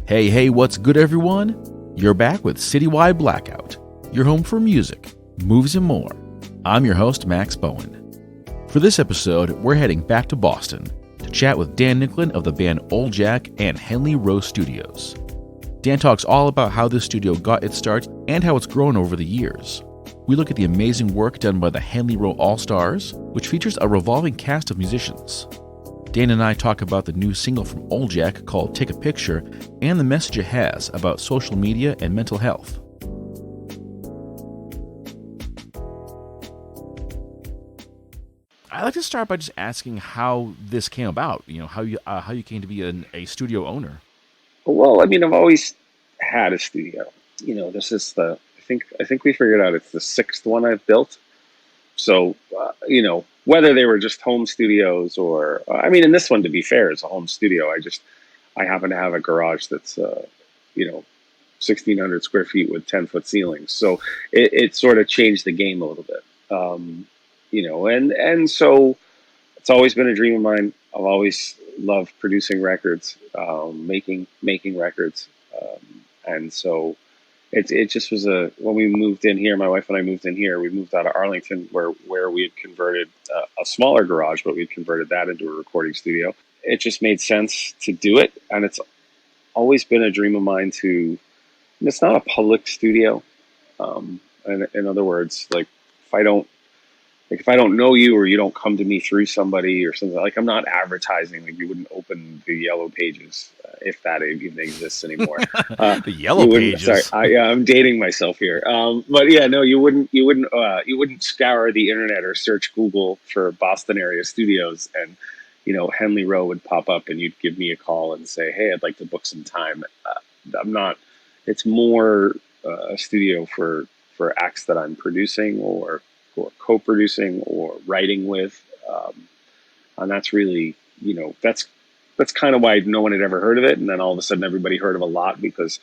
Hey, what's good, everyone? You're back with Citywide Blackout, your home for music, movies, and more. I'm your host, Max Bowen. For this episode, we're heading back to Boston to chat with Dan Nicklin of the band OldJack and Henley Row Studios. Dan talks all about how this studio got its start and how it's grown over the years. We look at the amazing work done by the Henley Row All-Stars, which features a revolving cast of musicians. Dan and I talk about the new single from OldJack called Take a Picture and the message it has about social media and mental health. I'd like to start by just asking how this came about, how you came to be a studio owner. Well, I mean, I've always had a studio. This is I think we figured out it's the sixth one I've built. So, whether they were just home studios or, and this one, to be fair, is a home studio. I happen to have a garage that's, 1,600 square feet with 10-foot ceilings. So it sort of changed the game a little bit. And so it's always been a dream of mine. I've always loved producing records, making records. And so it just was when we moved in here, my wife and I moved in here, we moved out of Arlington where we had converted a smaller garage, but we had converted that into a recording studio. It just made sense to do it. And it's always been a dream of mine it's not a public studio. In other words, if I don't know you or you don't come to me through somebody or something, I'm not advertising, you wouldn't open the Yellow Pages, if that even exists anymore. The Yellow Pages. Sorry, I'm dating myself here. But yeah, no, you wouldn't scour the internet or search Google for Boston area studios and, Henley Row would pop up and you'd give me a call and say, hey, I'd like to book some time. It's more a studio for acts that I'm producing or co-producing or writing with, and that's really, that's kind of why no one had ever heard of it, and then all of a sudden everybody heard of a lot because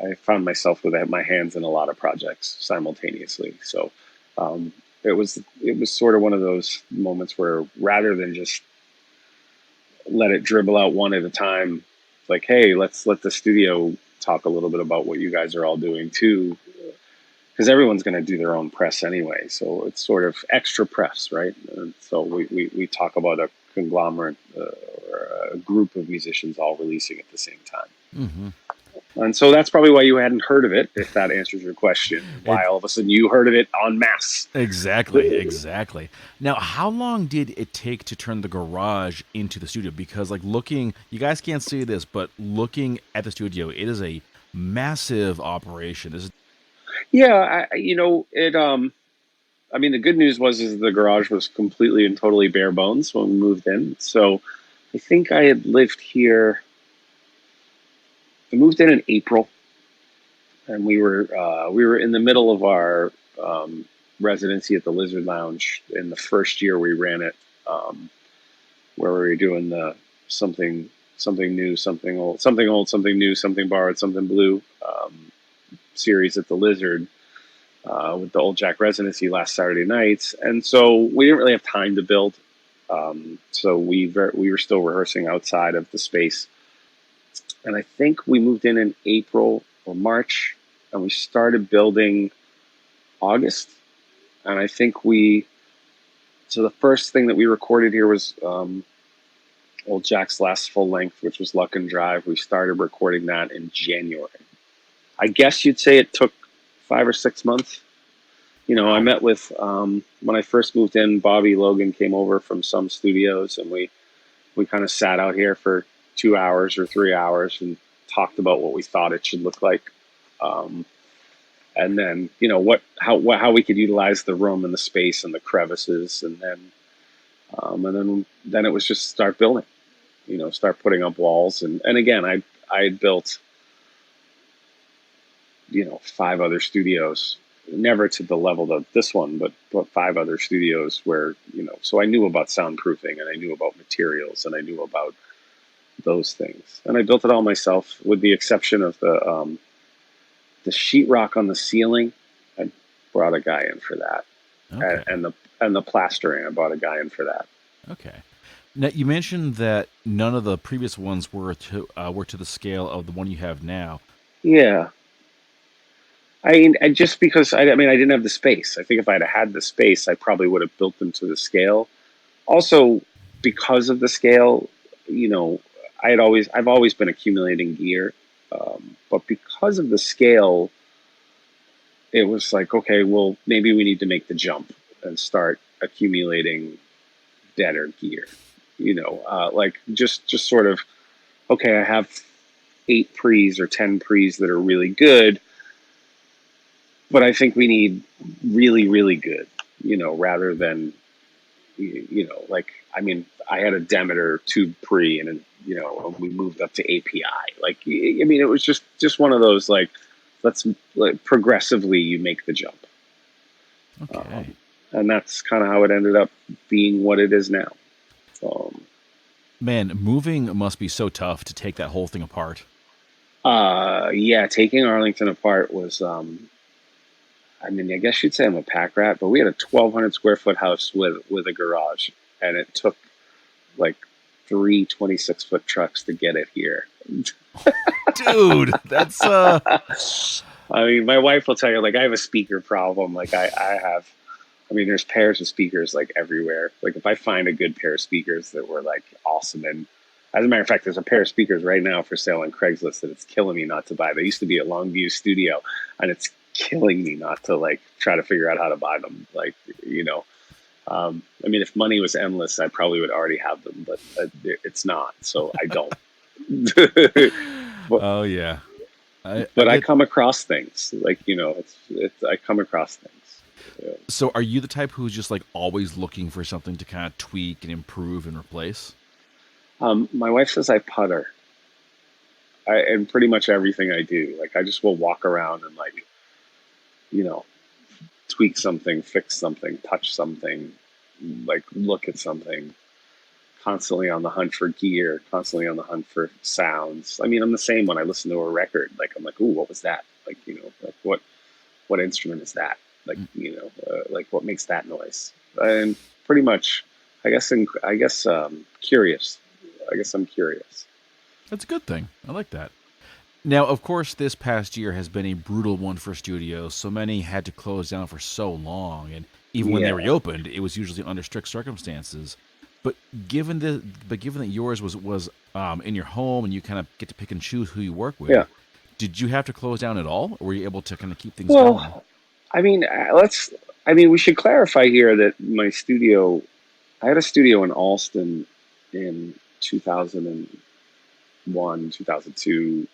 I found myself with my hands in a lot of projects simultaneously. So it was sort of one of those moments where rather than just let it dribble out one at a time, hey, let's let the studio talk a little bit about what you guys are all doing too. Because everyone's going to do their own press anyway, so it's sort of extra press, right? And so we talk about a conglomerate or a group of musicians all releasing at the same time. Mm-hmm. And so that's probably why you hadn't heard of it, if that answers your question. Why all of a sudden you heard of it en masse. Exactly. Now, how long did it take to turn the garage into the studio? Because looking, you guys can't see this, but looking at the studio, it is a massive operation. Yeah, the good news is the garage was completely and totally bare bones when we moved in. So I think I had lived here. I moved in April, and we were in the middle of our residency at the Lizard Lounge in the first year we ran it, where we were doing the something new, something old, something new, something borrowed, something blue series at the Lizard with the OldJack residency last Saturday nights, and so we didn't really have time to build. So we were still rehearsing outside of the space, and I think we moved in April or March, and we started building August, and I think so the first thing that we recorded here was OldJack's last full length, which was Luck and Drive. We started recording that in January. I guess you'd say it took 5 or 6 months. I met with, when I first moved in, Bobby Logan came over from some studios, and we kind of sat out here for 2 hours or 3 hours and talked about what we thought it should look like. And then, how we could utilize the room and the space and the crevices. And then it was just start building, start putting up walls. And again, I had built, 5 other studios, never to the level of this one, but 5 other studios where, so I knew about soundproofing and I knew about materials and I knew about those things. And I built it all myself with the exception of the sheetrock on the ceiling. I brought a guy in for that. Okay. And the plastering, I brought a guy in for that. Okay. Now, you mentioned that none of the previous ones were to the scale of the one you have now. Yeah. I mean, just because I mean, I didn't have the space. I think if I'd had the space, I probably would have built them to the scale. Also, because of the scale, you know, I've always been accumulating gear, but because of the scale, it was like, okay, well, maybe we need to make the jump and start accumulating better gear. Like just sort of, okay, I have 8 pre's or 10 pre's that are really good, but I think we need really, really good, rather than, like, I mean, I had a Demeter tube pre and then, we moved up to API. Like, I mean, it was just one of those, like, let's like, progressively you make the jump. Okay. And that's kind of how it ended up being what it is now. Um, Man, moving must be so tough to take that whole thing apart. yeah, taking Arlington apart was, I mean, I guess you'd say I'm a pack rat, but we had a 1,200 square foot house with a garage, and it took like three 26-foot trucks to get it here. Dude, that's I mean, my wife will tell you, like, I have a speaker problem. Like, I have, I mean, there's pairs of speakers like everywhere. Like, if I find a good pair of speakers that were like awesome, and as a matter of fact, there's a pair of speakers right now for sale on Craigslist that it's killing me not to buy. They used to be at Longview Studio, and it's killing me not to like try to figure out how to buy them. Like, I mean, if money was endless, I probably would already have them, but it's not, so I don't. but oh yeah. I but I get. come across things like it's I come across things. Yeah. So, are you the type who's just like always looking for something to kind of tweak and improve and replace? My wife says I putter. And pretty much everything I do, like I just will walk around and like you know tweak something, fix something, touch something, like look at something. Constantly on the hunt for gear, constantly on the hunt for sounds. I mean, I'm the same when I listen to a record. Like I'm like, ooh, what was that? Like like what instrument is that? Like like what makes that noise? And pretty much, I guess curious. I guess I'm curious. That's a good thing. I like that. Now, of course, this past year has been a brutal one for studios. So many had to close down for so long, and even when they Yeah, reopened, it was usually under strict circumstances. But given that yours was in your home and you kind of get to pick and choose who you work yeah. with, did you have to close down at all, or were you able to kind of keep things going? Well, I mean, let's. I mean, we should clarify here that my studio. I had a studio in Alston in 2001, 2002.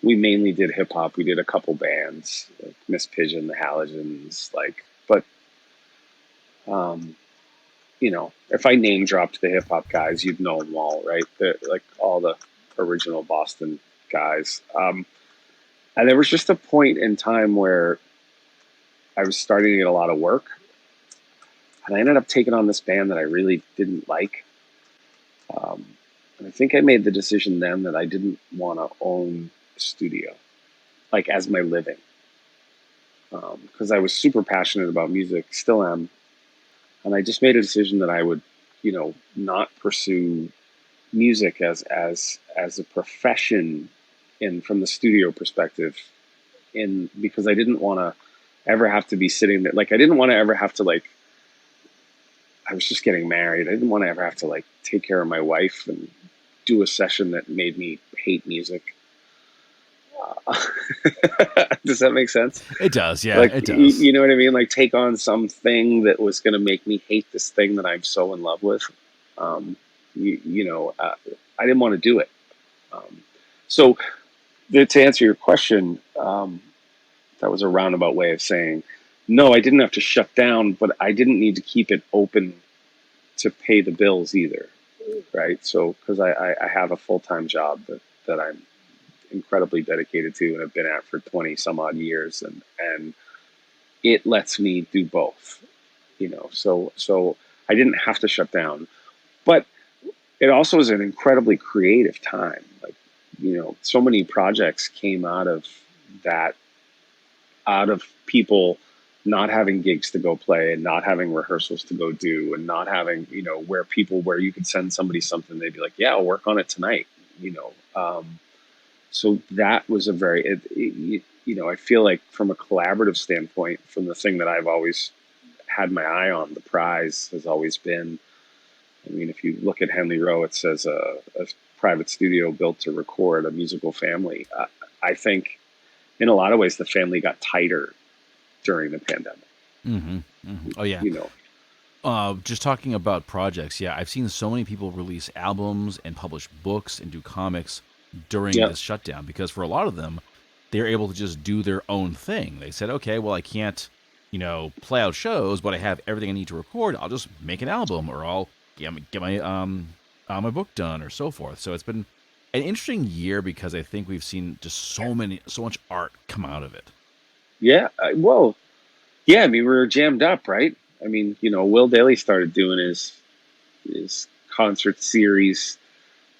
We mainly did hip hop. We did a couple bands, like Miss Pigeon, the Halogens, like. But um, if I name dropped the hip hop guys, you'd know them all, right? Like all the original Boston guys. And there was just a point in time where I was starting to get a lot of work, and I ended up taking on this band that I really didn't like. Um, and I think I made the decision then that I didn't want to own a studio, like as my living, because I was super passionate about music, still am, and I just made a decision that I would, not pursue music as a profession, in from the studio perspective, in because I didn't want to ever have to be sitting there. Like I didn't want to ever have to like. I was just getting married. I didn't want to ever have to like take care of my wife and do a session that made me hate music. Does that make sense? It does, yeah, Like, it does. you know what I mean? Like, take on something that was going to make me hate this thing that I'm so in love with. Um, I didn't want to do it. Um, so, to answer your question, that was a roundabout way of saying no. I didn't have to shut down, but I didn't need to keep it open to pay the bills either, right? So, because I have a full time job that I'm incredibly dedicated to and have been at for 20 some odd years, and it lets me do both, so I didn't have to shut down, but it also was an incredibly creative time. Like, so many projects came out of that, out of people not having gigs to go play and not having rehearsals to go do and not having, where you could send somebody something, they'd be like, yeah, I'll work on it tonight, so that was a I feel like from a collaborative standpoint, from the thing that I've always had my eye on, the prize has always been, I mean, if you look at Henley Row, it says a private studio built to record a musical family. I think in a lot of ways, the family got tighter during the pandemic. Mm-hmm. Mm-hmm. Oh, yeah. Just talking about projects, yeah, I've seen so many people release albums and publish books and do comics during this shutdown, because for a lot of them, they're able to just do their own thing. They said, okay, well, I can't, play out shows, but I have everything I need to record. I'll just make an album, or I'll get my book done, or so forth. So it's been an interesting year because I think we've seen just so much art come out of it. Yeah. Well, yeah, I mean, we were jammed up, right? I mean, Will Daly started doing his concert series,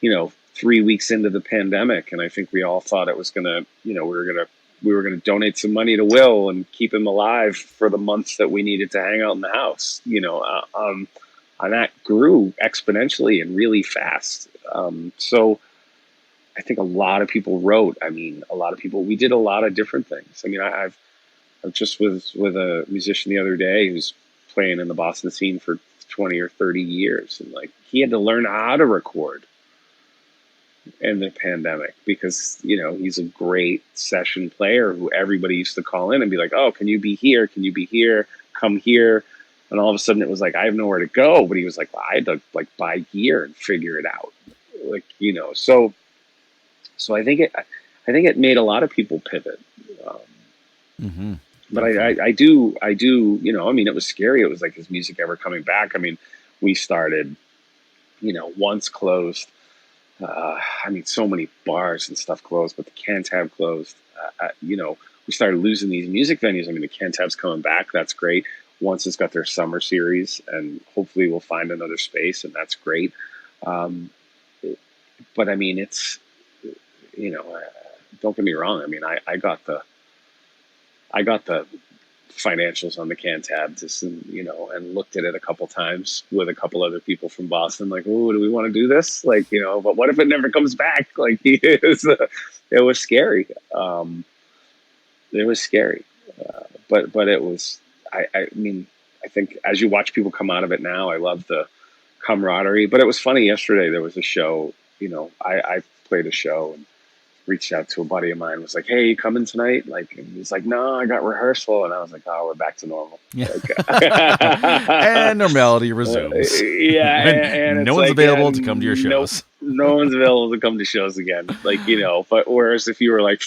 3 weeks into the pandemic, and I think we all thought it was gonna, we were gonna donate some money to Will and keep him alive for the months that we needed to hang out in the house, and that grew exponentially and really fast. So I think a lot of people wrote. I mean, we did a lot of different things. I mean, I've just was with a musician the other day who's playing in the Boston scene for 20 or 30 years. And like, he had to learn how to record in the pandemic because, he's a great session player who everybody used to call in and be like, oh, can you be here? Can you be here? Come here. And all of a sudden it was like, I have nowhere to go. But he was like, well, I had to like buy gear and figure it out. Like, so I think it made a lot of people pivot. Mm-hmm. But I do, I mean, it was scary. It was like, is music ever coming back? I mean, we started, once closed. I mean, so many bars and stuff closed, but the Cantab closed. We started losing these music venues. I mean, the Cantab's coming back. That's great. Once it's got their summer series, and hopefully we'll find another space, and that's great. But I mean, it's, don't get me wrong. I mean, I got the financials on the Cantab just, and looked at it a couple times with a couple other people from Boston, like, oh, do we want to do this? Like, but what if it never comes back? Like, it was scary. It was scary. But it was, I mean, I think as you watch people come out of it now, I love the camaraderie. But it was funny yesterday, there was a show, I played a show and reached out to a buddy of mine, was like, hey, you coming tonight? Like, and he's like, no, I got rehearsal. And I was like, oh, we're back to normal. Yeah. And normality resumes. Yeah. And no one's available to come to your shows. No one's available to come to shows again. Like, but whereas if you were like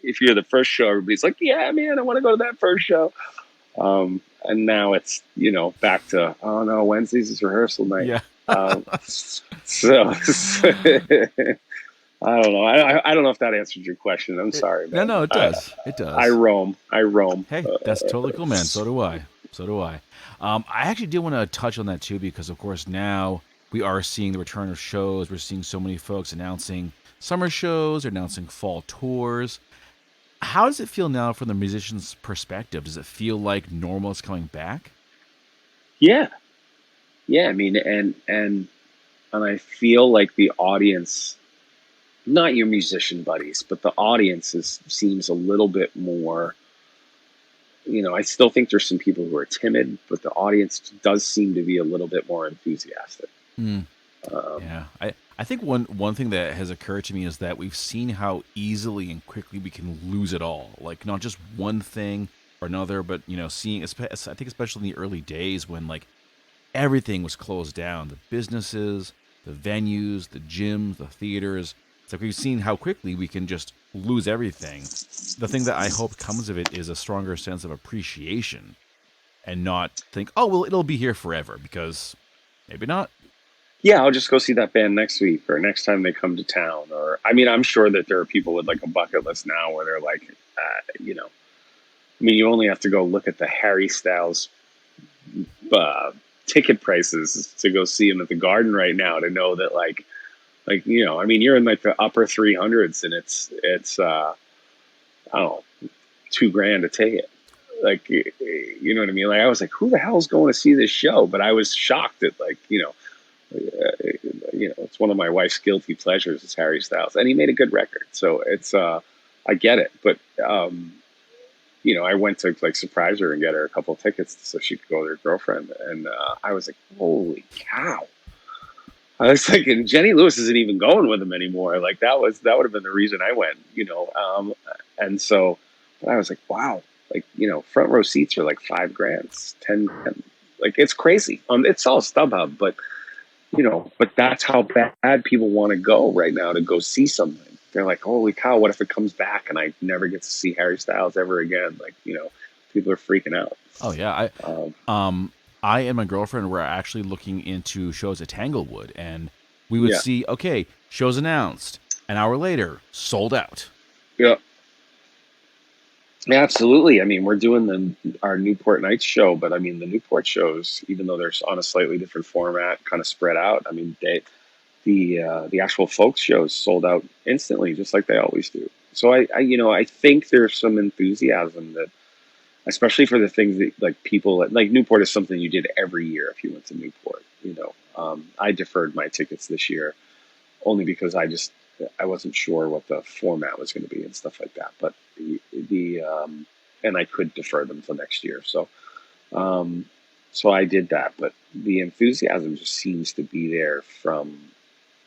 if you're the first show, everybody's like, yeah, man, I want to go to that first show. And now it's, back to, oh no, Wednesdays is rehearsal night. Yeah. So I don't know. I don't know if that answered your question. I'm sorry, man. No, it does. It does. I roam. Hey, that's totally cool, man. So do I. I actually did want to touch on that too, because of course now we are seeing the return of shows. We're seeing so many folks announcing summer shows, or announcing fall tours. How does it feel now from the musician's perspective? Does it feel like normal is coming back? Yeah. I mean, and I feel like the audience, not your musician buddies, but the audience seems a little bit more, I still think there's some people who are timid, but the audience does seem to be a little bit more enthusiastic. Yeah. I think one thing that has occurred to me is that we've seen how easily and quickly we can lose it all. Like, not just one thing or another, but, seeing, I think especially in the early days when, like, everything was closed down, the businesses, the venues, the gyms, the theaters. It's like we've seen how quickly we can just lose everything. The thing that I hope comes of it is a stronger sense of appreciation, and not think, oh, well, it'll be here forever, because maybe not. Yeah, I'll just go see that band next week or next time they come to town. Or, I mean, I'm sure that there are people with like a bucket list now where they're like, I mean, you only have to go look at the Harry Styles ticket prices to go see him at the Garden right now to know that like, I mean, you're in like the upper 300s, and it's I don't know, $2,000 a ticket. Like, you know what I mean? Like, I was like, who the hell's going to see this show? But I was shocked at, like, it's one of my wife's guilty pleasures is Harry Styles, and he made a good record. So it's, I get it. But, I went to like surprise her and get her a couple of tickets so she could go with her girlfriend. And I was like, holy cow. I was like, and Jenny Lewis isn't even going with him anymore. Like that would have been the reason I went, and so but I was like, wow, like, front row seats are like $5,000, 10, like it's crazy. It's all StubHub, but but that's how bad people want to go right now to go see something. They're like, holy cow, what if it comes back and I never get to see Harry Styles ever again? Like, people are freaking out. Oh yeah, I and my girlfriend were actually looking into shows at Tanglewood, and we would see, okay, shows announced, an hour later, sold out. Yeah. Yeah, absolutely. I mean, we're doing our Newport Nights show, but I mean, the Newport shows, even though they're on a slightly different format, kind of spread out. I mean, the actual folk shows sold out instantly, just like they always do. So I think there's some enthusiasm that, especially for the things that like people like Newport is something you did every year if you went to Newport. I deferred my tickets this year only because I wasn't sure what the format was going to be and stuff like that. But and I could defer them till next year. So I did that. But the enthusiasm just seems to be there from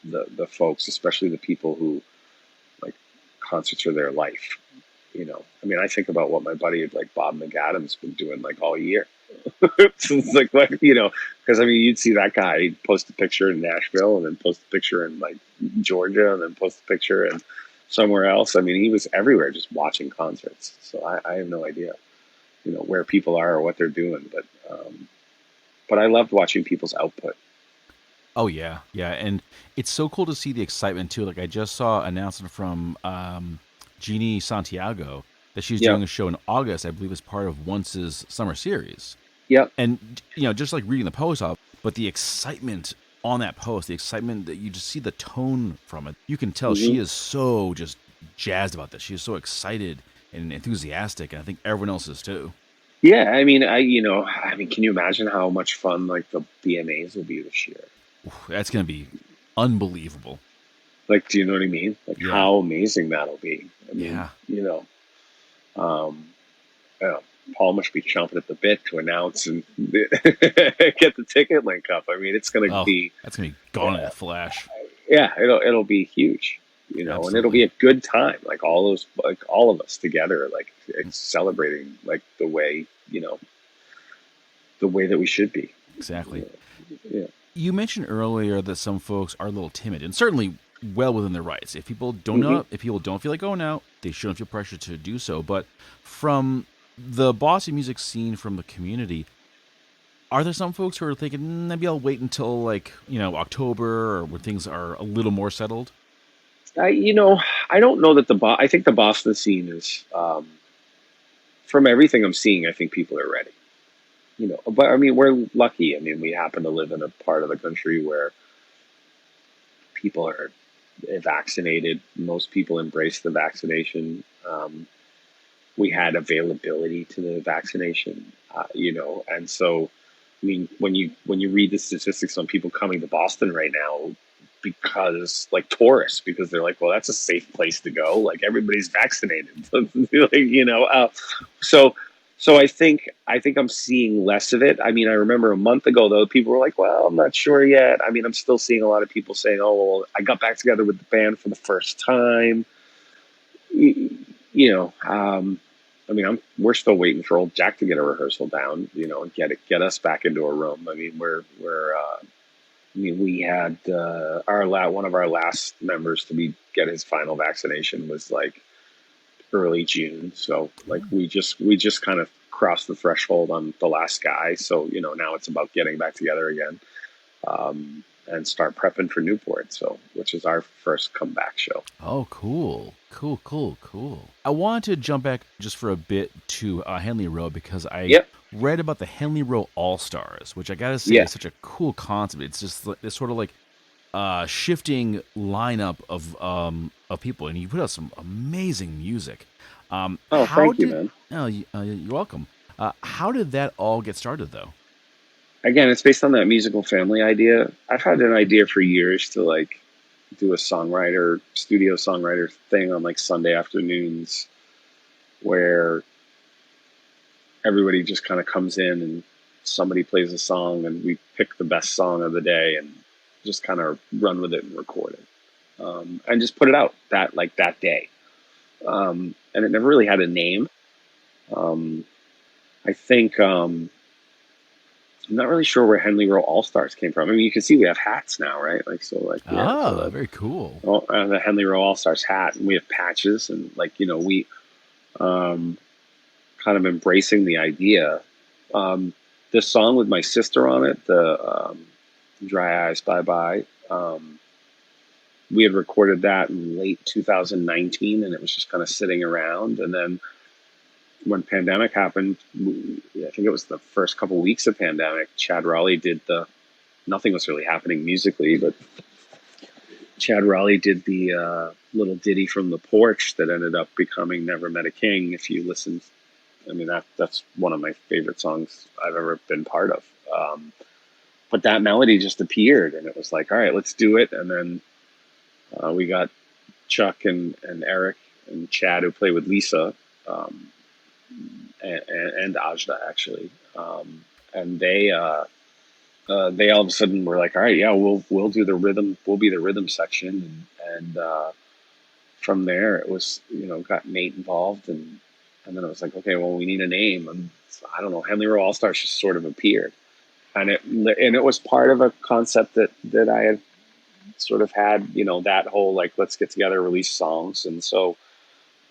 the folks, especially the people who like concerts are their life. I mean, I think about what my buddy like Bob McAdam's been doing like all year. It's like, because I mean, you'd see that guy, he'd post a picture in Nashville and then post a picture in like Georgia and then post a picture in somewhere else. I mean, he was everywhere just watching concerts. So I have no idea, where people are or what they're doing. But I loved watching people's output. Oh yeah, yeah, and it's so cool to see the excitement too. Like I just saw an announcement from Jeannie Santiago that she's doing a show in August, I believe, as part of Once's summer series. Yep. And just like reading the post up, but the excitement on that post, the excitement that you just see the tone from it, you can tell she is so just jazzed about this. She is so excited and enthusiastic, and I think everyone else is too. Yeah, I mean, can you imagine how much fun like the BMAs will be this year? Oof, that's going to be unbelievable. Like, do you know what I mean? Like how amazing that'll be. I mean, Paul must be chomping at the bit to announce and get the ticket link up. I mean, it's going to be that's going to be gone in a flash. Yeah, it'll be huge, Absolutely. And it'll be a good time. Like all of us together, like celebrating like the way that we should be. Exactly. Yeah. You mentioned earlier that some folks are a little timid, and certainly well within their rights. If people don't know, if people don't feel like going out, they shouldn't feel pressure to do so. But from the Boston music scene, from the community, are there some folks who are thinking maybe I'll wait until like October or when things are a little more settled? I don't know that I think the Boston scene is, from everything I'm seeing, I think people are ready. But I mean, we're lucky. I mean, we happen to live in a part of the country where people are vaccinated. Most people embrace the vaccination. We had availability to the vaccination, and so, I mean, when you read the statistics on people coming to Boston right now, because like tourists, because they're like, well, that's a safe place to go. Like everybody's vaccinated, So I think I'm seeing less of it. I mean, I remember a month ago, though, people were like, well, I'm not sure yet. I mean, I'm still seeing a lot of people saying, oh, well, I got back together with the band for the first time. I mean, we're still waiting for OldJack to get a rehearsal down, and get us back into a room. I mean, we had one of our last members to get his final vaccination was like early June. So like we just kind of crossed the threshold on the last guy. So, now it's about getting back together again, and start prepping for Newport. So, which is our first comeback show. Oh, cool. I wanted to jump back just for a bit to Henley Row because I read about the Henley Row All-Stars, which I got to say is such a cool concept. It's just this sort of like shifting lineup of people, and you put out some amazing music. Thank you, man. Oh, you're welcome. How did that all get started, though? Again, it's based on that musical family idea. I've had an idea for years to like do a studio songwriter thing on like Sunday afternoons where everybody just kind of comes in and somebody plays a song and we pick the best song of the day and just kind of run with it and record it. And just put it out that day. And it never really had a name. Um, I think I'm not really sure where Henley Row All-Stars came from. I mean, you can see we have hats now, right? Like so, like yeah, so Ah, very cool. the Henley Row All-Stars hat, and we have patches, and like we um, kind of embracing the idea. This song with my sister on it, the "Dry Eyes Bye Bye." We had recorded that in late 2019, and it was just kind of sitting around, and then when pandemic happened, I think it was the first couple weeks of pandemic, Chad Raleigh did nothing was really happening musically, but Chad Raleigh did the little ditty from the porch that ended up becoming Never Met a King. If you listen, I mean, that's one of my favorite songs I've ever been part of. But that melody just appeared and it was like, all right, let's do it. And then we got Chuck and Eric and Chad who play with Lisa. And Ajda actually, and they all of a sudden were like, all right, yeah, we'll do the rhythm, we'll be the rhythm section, and from there it was got Nate involved, and then it was like, okay, well we need a name, and so, I don't know, Henley Row All Stars just sort of appeared, and it was part of a concept that I had sort of had, that whole like let's get together, release songs, and so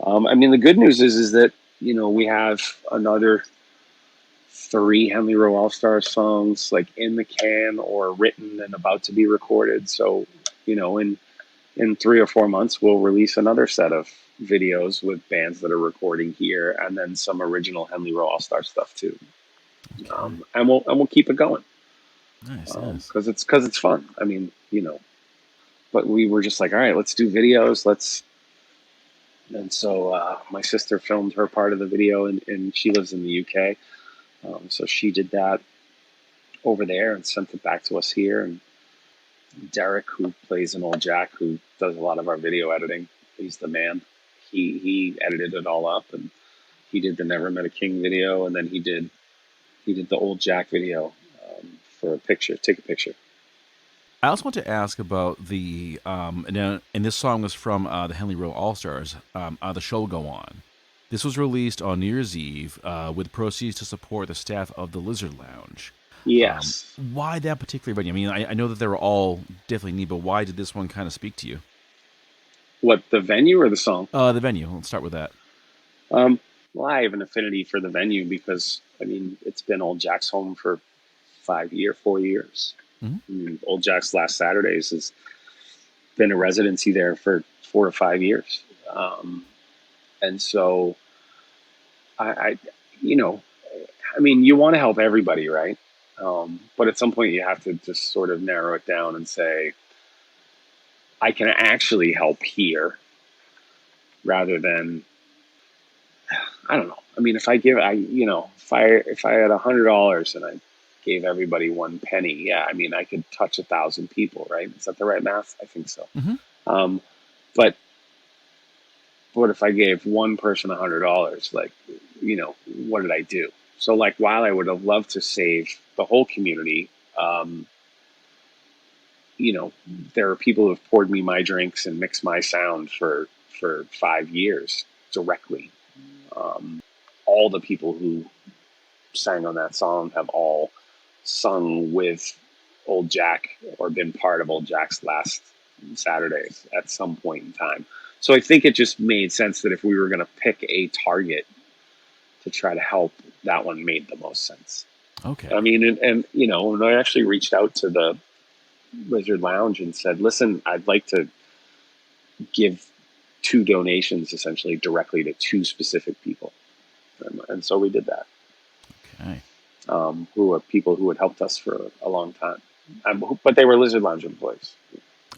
I mean the good news is that we have another 3 Henley Row All Stars songs like in the can or written and about to be recorded. So, in 3 or 4 months, we'll release another set of videos with bands that are recording here, and then some original Henley Row All Star stuff too. Okay. And we'll keep it going Nice, nice. because it's fun. I mean, but we were just like, all right, let's do videos. And so my sister filmed her part of the video, and she lives in the UK. So she did that over there and sent it back to us here. And Derek, who plays in OldJack, who does a lot of our video editing, he's the man. He edited it all up, and he did the Never Met a King video, and then he did the OldJack video for a picture, take a picture. I also want to ask about and this song was from the Henley Row All Stars, The Show Go On. This was released on New Year's Eve with proceeds to support the staff of the Lizard Lounge. Yes. Why that particular venue? I mean, I know that they were all definitely neat, but why did this one kind of speak to you? What, the venue or the song? The venue. Let's start with that. Well, I have an affinity for the venue because, I mean, it's been OldJack's home for 4 years. Mm-hmm. I mean, OldJack's Last Saturdays has been a residency there for 4 or 5 years. And so I mean, you want to help everybody, right? But at some point you have to just sort of narrow it down and say, I can actually help here rather than, I don't know. I mean, if I had $100 and I gave everybody 1 penny, yeah, I mean, I could touch 1,000 people, right? Is that the right math? I think so. Mm-hmm. But if I gave one person $100, like, what did I do? So, like, while I would have loved to save the whole community, there are people who have poured me my drinks and mixed my sound for 5 years directly. All the people who sang on that song have all sung with OldJack or been part of OldJack's Last Saturdays at some point in time. So I think it just made sense that if we were going to pick a target to try to help, that one made the most sense. Okay. I mean, and when I actually reached out to the Lizard Lounge and said, listen, I'd like to give 2 donations essentially directly to 2 specific people. And so we did that. Okay. Who are people who had helped us for a long time. But they were Lizard Lounge employees.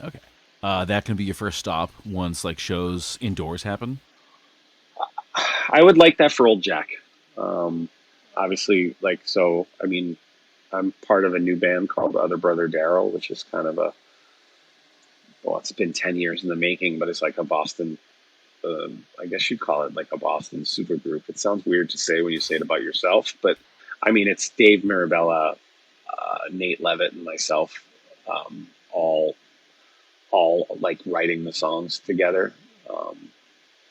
Okay. That can be your first stop once like shows indoors happen? I would like that for OldJack. obviously, like, so, I mean, I'm part of a new band called Other Brother Daryl, which is kind of well, it's been 10 years in the making, but it's like a Boston, I guess you'd call it like a Boston supergroup. It sounds weird to say when you say it about yourself, but I mean, it's Dave Mirabella, Nate Levitt, and myself, um, all, all like writing the songs together, um,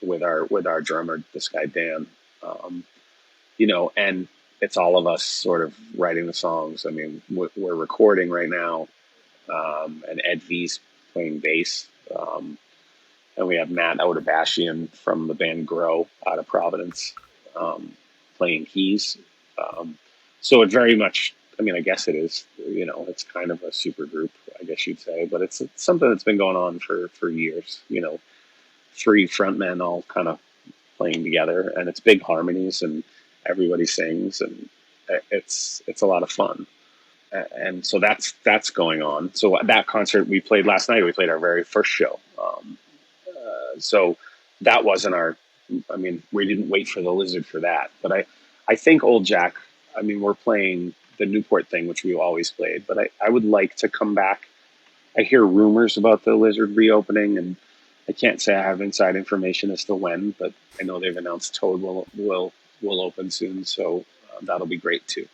with our drummer, this guy Dan, um, and it's all of us sort of writing the songs. I mean, we're recording right now, and Ed V's playing bass. And we have Matt Otabashian from the band Grow out of Providence, playing keys. Um, so it very much, I mean, I guess it is, it's kind of a super group, I guess you'd say, but it's something that's been going on for years, three frontmen all kind of playing together, and it's big harmonies and everybody sings, and it's a lot of fun. And so that's going on. So that concert we played last night, we played our very first show. So that wasn't I mean, we didn't wait for the Lizard for that, but I think OldJack, I mean, we're playing the Newport thing, which we always played, but I would like to come back. I hear rumors about the Lizard reopening, and I can't say I have inside information as to when, but I know they've announced Toad will open soon. So that'll be great too.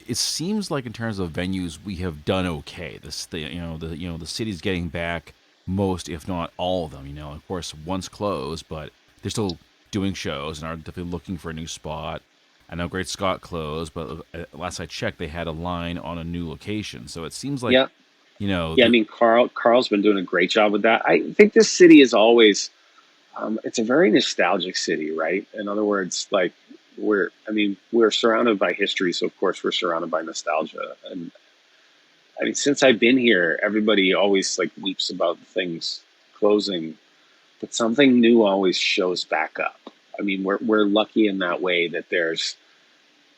It seems like in terms of venues, we have done okay. The city's getting back most, if not all of them. Of course, one's closed, but they're still doing shows and are definitely looking for a new spot. I know Great Scott closed, but last I checked, they had a line on a new location. So it seems like, Yeah. I mean, Carl's been doing a great job with that. I think this city is always, it's a very nostalgic city, right? In other words, like we're surrounded by history. So of course we're surrounded by nostalgia. And I mean, since I've been here, everybody always like weeps about things closing, but something new always shows back up. I mean, we're lucky in that way that there's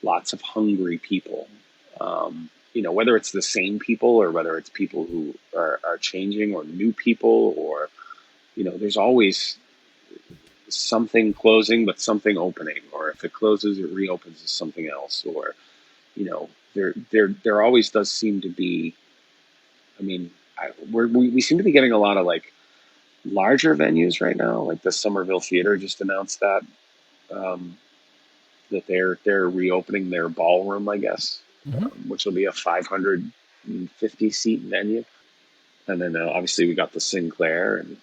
lots of hungry people. Whether it's the same people or whether it's people who are changing or new people, or, there's always something closing, but something opening, or if it closes, it reopens as something else, or, there always does seem to be, I mean, we seem to be getting a lot of like larger venues right now. Like the Somerville Theater just announced that they're reopening their ballroom, I guess, which will be a 550 seat venue. And then obviously we got the Sinclair, and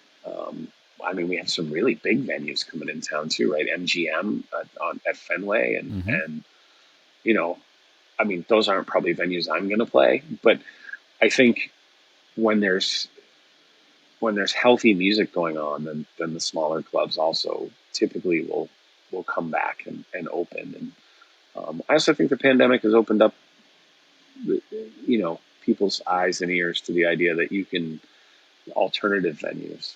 I mean, we have some really big venues coming in town too, right? MGM at Fenway, and I mean, those aren't probably venues I'm going to play, but I think when there's healthy music going on, then the smaller clubs also typically will come back and open. And I also think the pandemic has opened up, people's eyes and ears to the idea that you can alternative venues,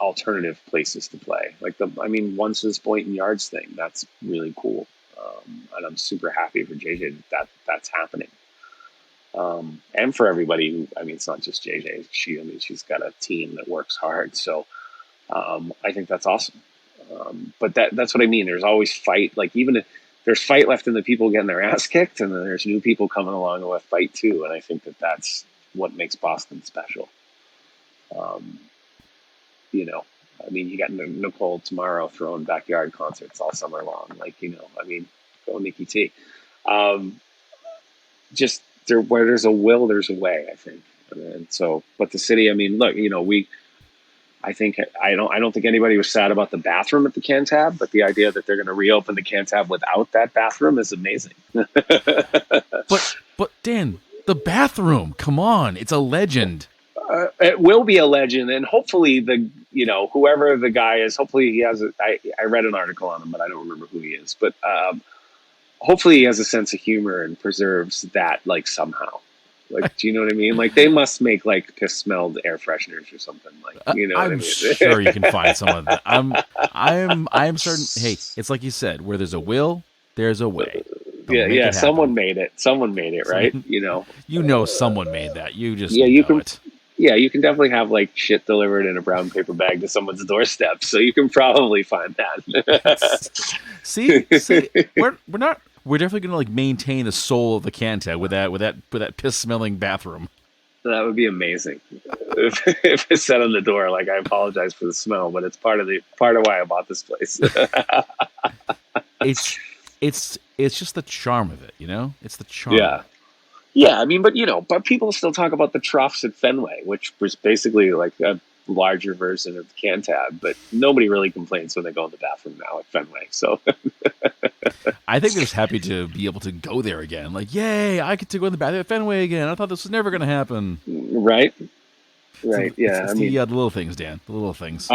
alternative places to play. Like Once's Boynton Yards thing, that's really cool. And I'm super happy for JJ that's happening. And for everybody who, I mean, it's not just JJ. She's got a team that works hard. So I think that's awesome. But that's what I mean. There's always fight. Like even if there's fight left in the people getting their ass kicked, and then there's new people coming along with fight too. And I think that's what makes Boston special. I mean, you got Nicole tomorrow throwing backyard concerts all summer long. Like, I mean, go Nikki T. Just where there's a will, there's a way, I think. And so, but the city, I mean, look, I don't think anybody was sad about the bathroom at the Cantab, but the idea that they're going to reopen the Cantab without that bathroom is amazing. But Dan, the bathroom, come on, it's a legend. It will be a legend, and hopefully whoever the guy is, hopefully he has I read an article on him, but I don't remember who he is, but hopefully he has a sense of humor and preserves that, like, somehow. Like, do you know what I mean? Like, they must make like piss-smelled air fresheners or something. Like, what I mean? Sure you can find some of that. I'm certain. Hey, it's like you said, where there's a will, there's a way. Yeah. Someone made it. Right? Someone made that. You just you know can. It. Yeah, you can definitely have like shit delivered in a brown paper bag to someone's doorstep, so you can probably find that. See, we're not. We're definitely gonna like maintain the soul of the Canta with that piss smelling bathroom. That would be amazing. If it said on the door, like, I apologize for the smell, but it's part of why I bought this place. It's it's just the charm of it, you know. It's the charm. Yeah. Yeah, I mean, but people still talk about the troughs at Fenway, which was basically like a larger version of Cantab, but nobody really complains when they go in the bathroom now at Fenway. So, I think they're just happy to be able to go there again. Like, yay! I get to go in the bathroom at Fenway again. I thought this was never gonna happen. right, right, yeah. It's I mean, the little things, Dan. The little things.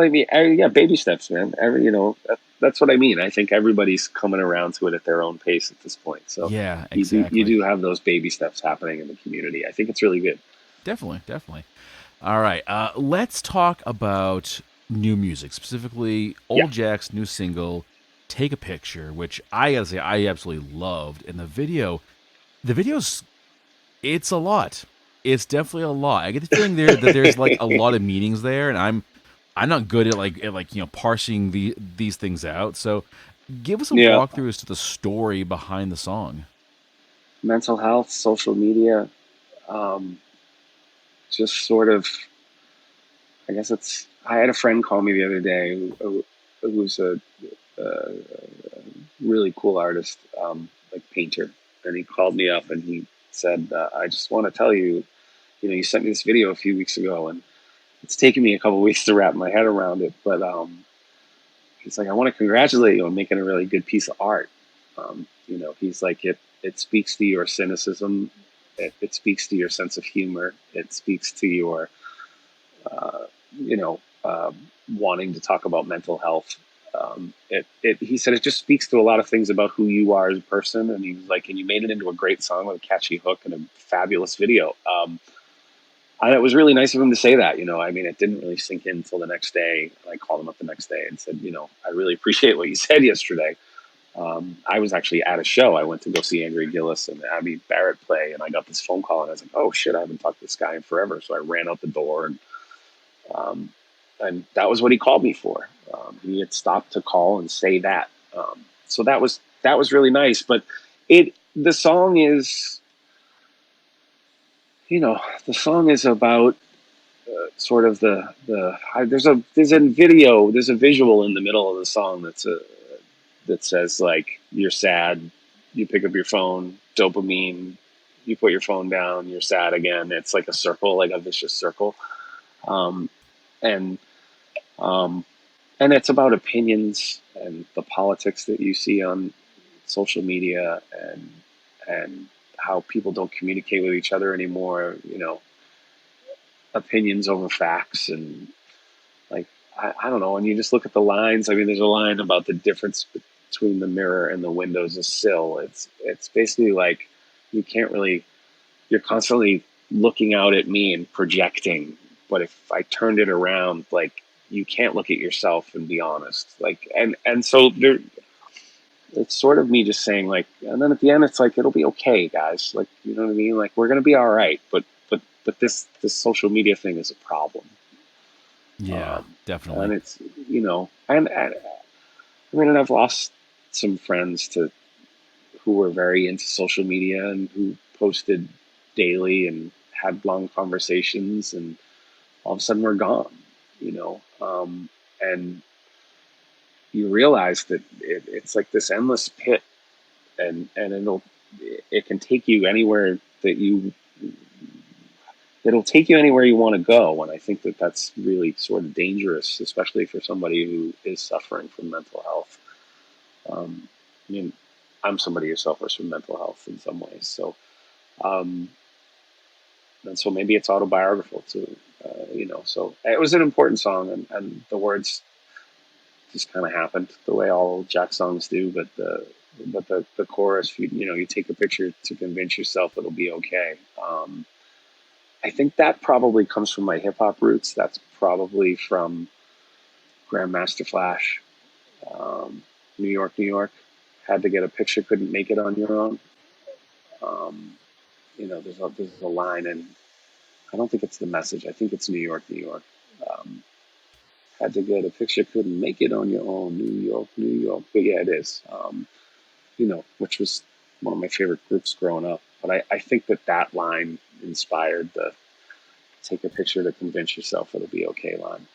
I mean, yeah, baby steps, man. That's what I mean. I think everybody's coming around to it at their own pace at this point. So, Yeah, you exactly. do have those baby steps happening in the community. I think it's really good. Definitely, definitely. All right, let's talk about new music, specifically Yeah, OldJack's new single, "Take a Picture," which I gotta say I absolutely loved. And the video's it's a lot. It's definitely a lot. I get the feeling that there's like a lot of meanings there, and I'm not good at like parsing these things out. So, give us a yeah. walkthrough as to the story behind the song. Mental health, social media, um, just sort of. I guess it's. I had a friend call me the other day who was a really cool artist, like painter, and he called me up and he said, "I just want to tell you, you sent me this video a few weeks ago, and it's taken me a couple of weeks to wrap my head around it, but he's like, I want to congratulate you on making a really good piece of art. He's like, it speaks to your cynicism, it speaks to your sense of humor, it speaks to your uh, you know, wanting to talk about mental health. He said it just speaks to a lot of things about who you are as a person. And he was like, and you made it into a great song with a catchy hook and a fabulous video. And it was really nice of him to say that. I mean, it didn't really sink in until the next day. I called him up the next day and said, I really appreciate what you said yesterday. I was actually at a show. I went to go see Andrea Gillis and Abby Barrett play, and I got this phone call, and I was like, "Oh shit, I haven't talked to this guy in forever." So I ran out the door, um, and that was what he called me for. He had stopped to call and say that. So that was really nice. But the song is, the song is about sort of there's a visual in the middle of the song that says, like, you're sad, you pick up your phone, dopamine, you put your phone down, you're sad again. It's like a circle, like a vicious circle. Um, and um, and it's about opinions and the politics that you see on social media, and how people don't communicate with each other anymore. Opinions over facts, and, like, I don't know. And you just look at the lines. I mean, there's a line about the difference between the mirror and the window's a sill. It's basically like, you can't really. You're constantly looking out at me and projecting. But if I turned it around, like, you can't look at yourself and be honest. Like, and so there, it's sort of me just saying, like, and then at the end, it's like, it'll be okay, guys. Like, you know what I mean? Like, we're gonna be all right. But this social media thing is a problem. Yeah, And definitely. it's, and I mean, and I've lost some friends to who were very into social media and who posted daily and had long conversations, and all of a sudden we're gone, and you realize that it's like this endless pit, and it can take you anywhere it'll take you anywhere you want to go. And I think that that's really sort of dangerous, especially for somebody who is suffering from mental health. I mean, I'm somebody who suffers from mental health in some ways. Um, and so maybe it's autobiographical too. So it was an important song, and the words just kind of happened the way all Jack songs do. But the chorus, you take a picture to convince yourself it'll be okay. I think that probably comes from my hip hop roots. That's probably from Grandmaster Flash, um, New York, New York. Had to get a picture, couldn't make it on your own. Um, there's a line in I don't think it's the message. I think it's New York, New York. Um, had to get a picture, couldn't make it on your own. New York, New York. But yeah, it is. Which was one of my favorite groups growing up. But I think that line inspired the take a picture to convince yourself it'll be okay line.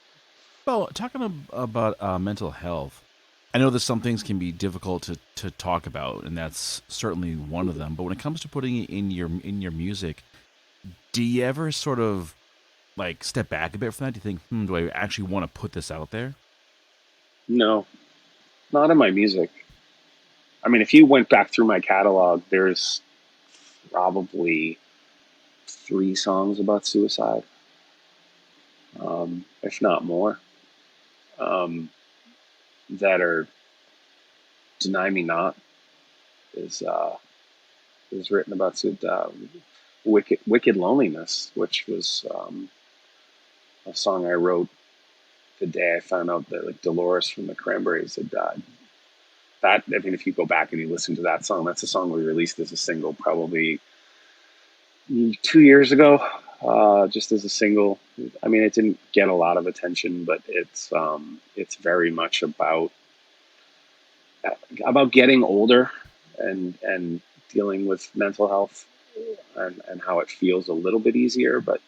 Well, talking about mental health, I know that some things can be difficult to talk about, and that's certainly one of them. But when it comes to putting it in your music, do you ever sort of like step back a bit from that? Do you think, do I actually want to put this out there? No, not in my music. I mean, if you went back through my catalog, there's probably 3 songs about suicide, if not more, um, that are "Deny Me Not" is written about wicked loneliness, which was a song I wrote the day I found out that like Dolores from the Cranberries had died. That I mean, if you go back and you listen to that song, that's a song we released as a single probably 2 years ago, just as a single. I mean, it didn't get a lot of attention, but it's very much about getting older and dealing with mental health and how it feels a little bit easier, but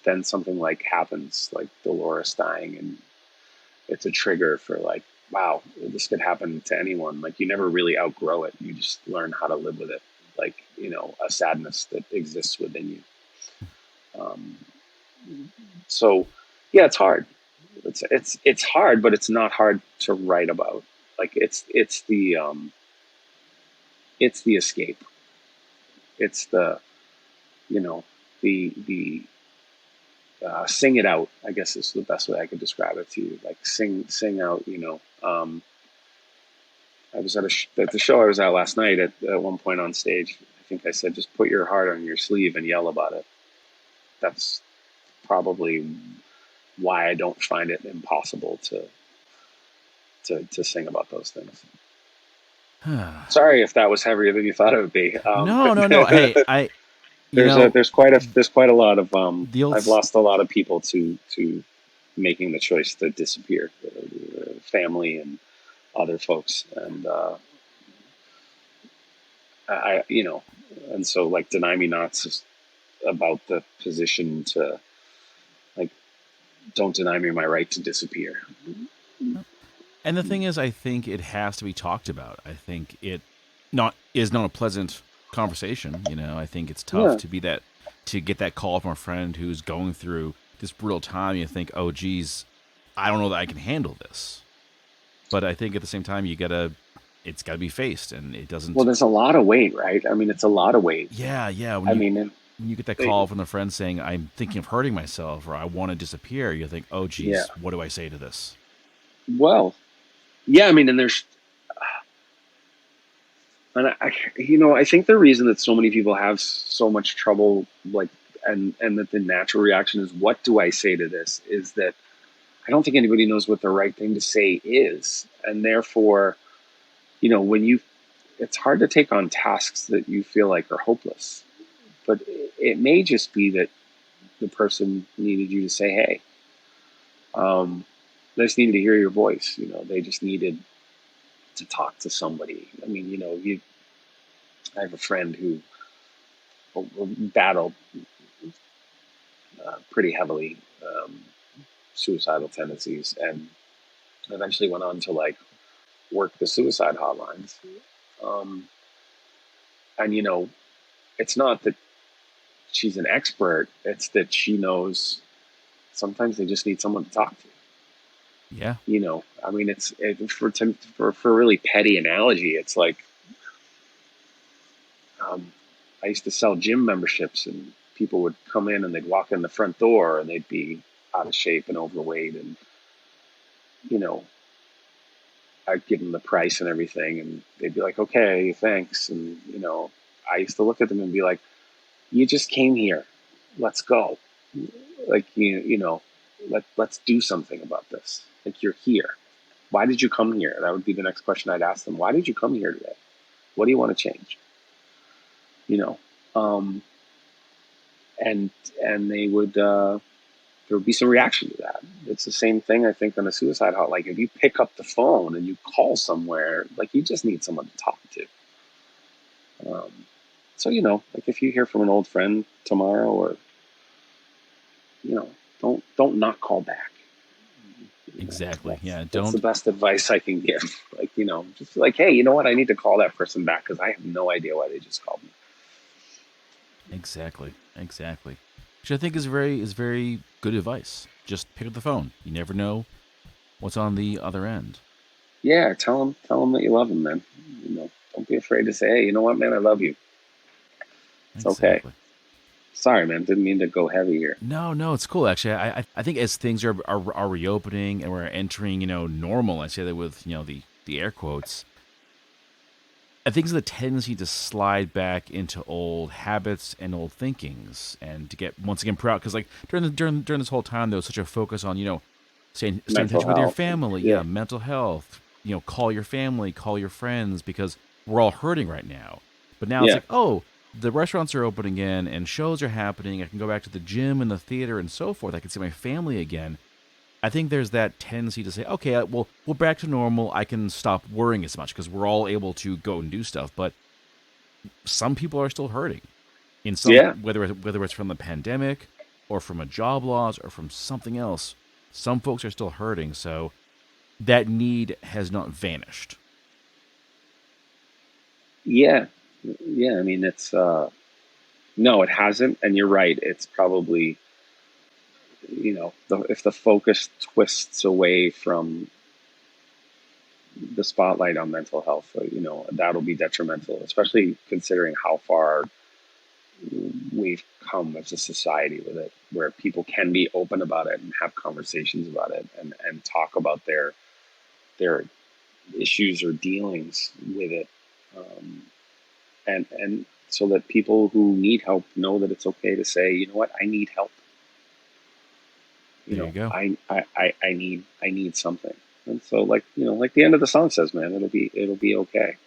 then something like happens, like Dolores dying, and it's a trigger for like, wow, this could happen to anyone. Like you never really outgrow it. You just learn how to live with it. Like, a sadness that exists within you. Um, so yeah, it's hard. It's hard, but it's not hard to write about. Like it's the escape. It's the, you know, the sing it out, I guess is the best way I could describe it to you. Like sing out, I was at the show I was at last night at one point on stage. I think I said, just put your heart on your sleeve and yell about it. That's probably why I don't find it impossible to sing about those things. Sorry if that was heavier than you thought it would be. No, no, no. Hey, you know, there's quite a lot of the old I've lost a lot of people to making the choice to disappear, family and other folks, and I and so like Deny Me Not's just about the position to like, don't deny me my right to disappear. And the thing is, I think it has to be talked about. I think it not a pleasant conversation. I think it's tough Yeah. to get that call from a friend who's going through this brutal time. You think, oh, geez, I don't know that I can handle this. But I think at the same time, it's gotta be faced, and it Well, doesn't. there's a lot of weight, right? I mean, it's a lot of weight. Yeah, yeah. I mean, and When you get that they, call from the friend saying, "I'm thinking of hurting myself," or "I want to disappear," you think, "Oh, yeah. geez, what do I say to this?" Well, yeah. I mean, I think the reason that so many people have so much trouble, like, and that the natural reaction is, what do I say to this? Is that I don't think anybody knows what the right thing to say is, and therefore, when it's hard to take on tasks that you feel like are hopeless, but it may just be that the person needed you to say, hey, they just needed to hear your voice. They just needed to talk to somebody. I mean, I have a friend who battled pretty heavily suicidal tendencies, and eventually went on to like work the suicide hotlines. Um, and it's not that she's an expert; it's that she knows sometimes they just need someone to talk to. Yeah, I mean, for a really petty analogy, it's like I used to sell gym memberships, and people would come in and they'd walk in the front door and they'd be out of shape and overweight, and you know, I'd give them the price and everything, and they'd be like, "Okay, thanks," and I used to look at them and be like, "You just came here, let's go. Like let's do something about this. Like you're here. Why did you come here?" That would be the next question I'd ask them. Why did you come here today? What do you want to change? You know, um, and they would there would be some reaction to that. It's the same thing, I think, on a suicide hotline. Like, if you pick up the phone and you call somewhere, like, you just need someone to talk to. So, like, if you hear from an old friend tomorrow, or, don't not call back. Exactly. That's Don't. the best advice I can give. Like, just like, hey, you know what? I need to call that person back because I have no idea why they just called me. Exactly. Which I think is very good advice. Just pick up the phone. You never know what's on the other end. Yeah, tell them that you love them, man. Don't be afraid to say, hey, you know what, man, I love you. It's okay. Sorry, man, didn't mean to go heavy here. No, it's cool. Actually, I think as things are reopening and we're entering, normal. I say that with the air quotes. I think there's a tendency to slide back into old habits and old thinkings, and to get once again proud, because like during this whole time there was such a focus on staying in touch with your family, mental health. Call your family, call your friends, because we're all hurting right now. But now it's like, oh, the restaurants are open again and shows are happening. I can go back to the gym and the theater and so forth. I can see my family again. I think there's that tendency to say, okay, well, we're back to normal. I can stop worrying as much because we're all able to go and do stuff. But some people are still hurting, whether it's from the pandemic or from a job loss or from something else. Some folks are still hurting, so that need has not vanished. Yeah. I mean, it's no, it hasn't, and you're right. It's probably, if the focus twists away from the spotlight on mental health, that'll be detrimental, especially considering how far we've come as a society with it, where people can be open about it and have conversations about it, and talk about their issues or dealings with it, and so that people who need help know that it's okay to say, you know what, I need help. There you go. I need something. And so, like the end of the song says, man, it'll be okay.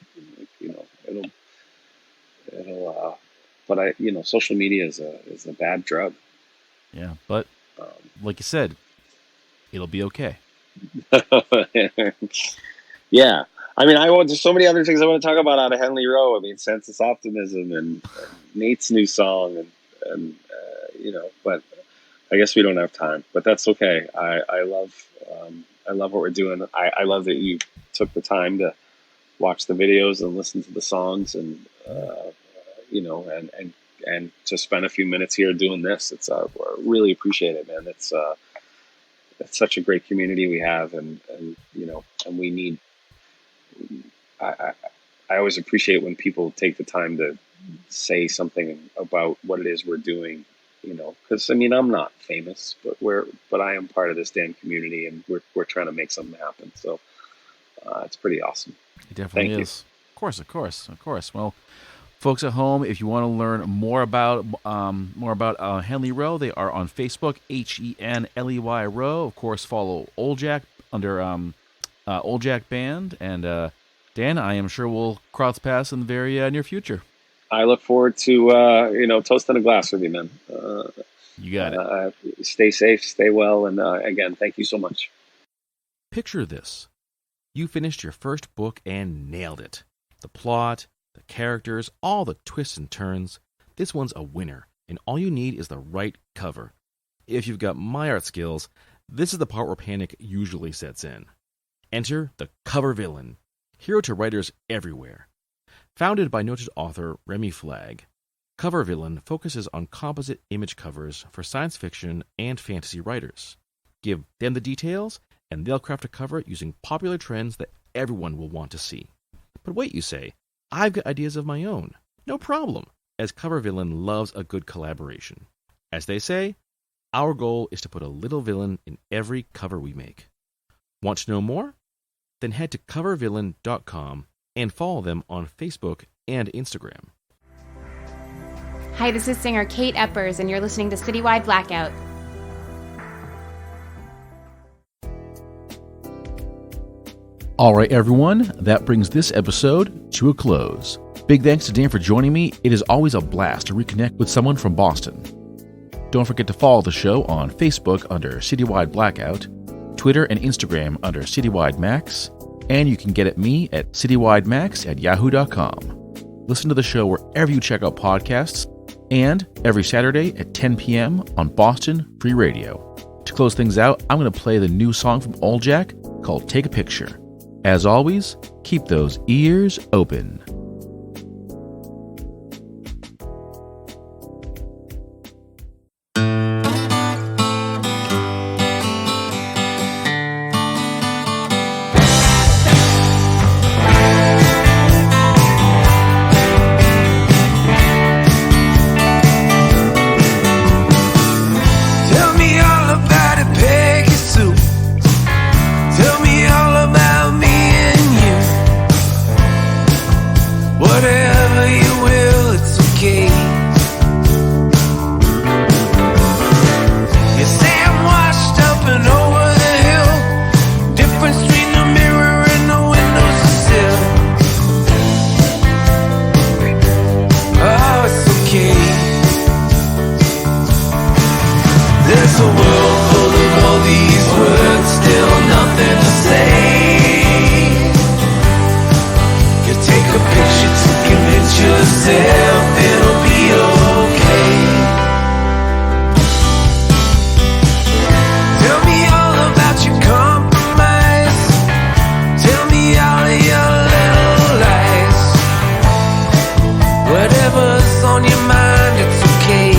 But social media is a bad drug. Yeah, but like you said, it'll be okay. Yeah. I mean, there's so many other things I want to talk about out of Henley Row. I mean, Census Optimism and Nate's new song, and but I guess we don't have time. But that's okay. I love what we're doing. I love that you took the time to watch the videos and listen to the songs, and and to spend a few minutes here doing this. It's really appreciate it, man. It's such a great community we have, and we need. I always appreciate when people take the time to say something about what it is we're doing, because I mean, I'm not famous, but I am part of this damn community, and we're trying to make something happen. So it's pretty awesome. It definitely is. Of course. Well, folks at home, if you want to learn more about Henley Row, they are on Facebook, HENLEY Row. Of course, follow OldJack under OldJack Band, and Dan, I am sure we'll cross paths in the very near future. I look forward to toasting a glass with you, man. You got it. Stay safe, stay well, and again, thank you so much. Picture this. You finished your first book and nailed it. The plot, the characters, all the twists and turns. This one's a winner, and all you need is the right cover. If you've got my art skills, this is the part where panic usually sets in. Enter the cover villain, hero to writers everywhere. Founded by noted author Remy Flagg, Cover Villain focuses on composite image covers for science fiction and fantasy writers. Give them the details, and they'll craft a cover using popular trends that everyone will want to see. But wait, you say, I've got ideas of my own. No problem, as Cover Villain loves a good collaboration. As they say, our goal is to put a little villain in every cover we make. Want to know more? Then head to covervillain.com and follow them on Facebook and Instagram. Hi, this is singer Kate Eppers, and you're listening to Citywide Blackout. All right, everyone, that brings this episode to a close. Big thanks to Dan for joining me. It is always a blast to reconnect with someone from Boston. Don't forget to follow the show on Facebook under Citywide Blackout, Twitter and Instagram under Citywide Max, and you can get at me at citywidemax@yahoo.com. Listen to the show wherever you check out podcasts, and every Saturday at 10 p.m. on Boston Free Radio. To close things out, I'm going to play the new song from OldJack called Take a Picture. As always, keep those ears open. There's a world full of all these words, still nothing to say. You take a picture to convince yourself it'll be okay. Tell me all about your compromise. Tell me all of your little lies. Whatever's on your mind, it's okay.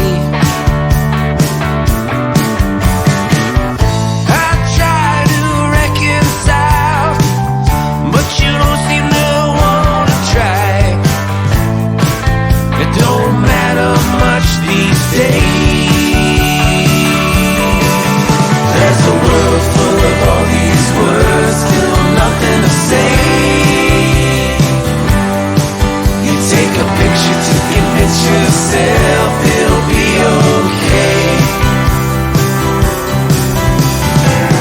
There's a world full of all these words, still nothing to say. You take a picture to convince yourself it'll be okay. It'll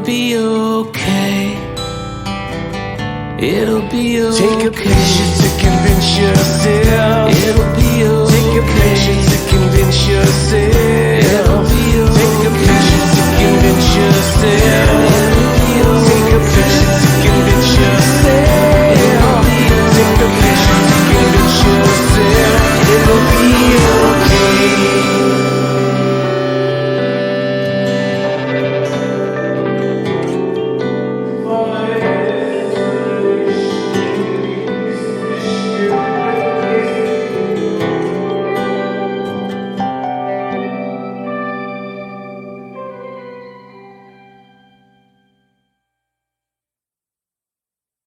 be okay. Take a picture to convince yourself